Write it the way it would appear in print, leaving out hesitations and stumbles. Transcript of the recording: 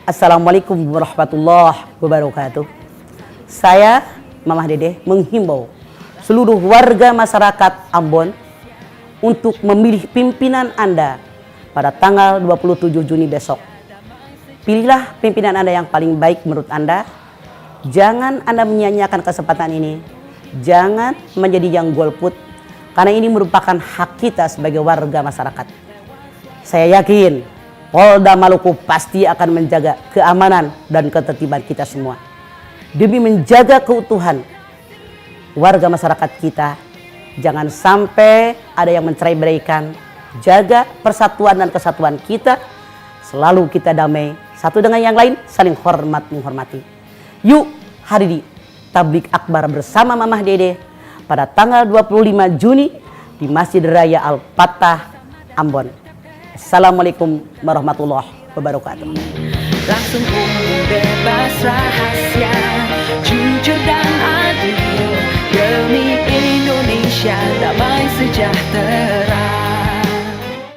Assalamualaikum warahmatullahi wabarakatuh. Saya, Mamah Dede, menghimbau seluruh warga masyarakat Ambon untuk memilih pimpinan Anda pada tanggal 27 Juni besok. Pilihlah pimpinan Anda yang paling baik menurut Anda. Jangan Anda menyia-nyiakan kesempatan ini. Jangan menjadi yang golput, karena ini merupakan hak kita sebagai warga masyarakat. Saya yakin Polda Maluku pasti akan menjaga keamanan dan ketertiban kita semua. Demi menjaga keutuhan warga masyarakat kita, jangan sampai ada yang mencerai-beraikan. Jaga persatuan dan kesatuan kita. Selalu kita damai satu dengan yang lain, saling hormat menghormati. Yuk hadiri tablik akbar bersama Mamah Dede pada tanggal 25 Juni di Masjid Raya Al-Fatah, Ambon. Assalamualaikum warahmatullahi wabarakatuh. Langsung umum, bebas rahasia, jujur dan adil, demi Indonesia damai sejahtera.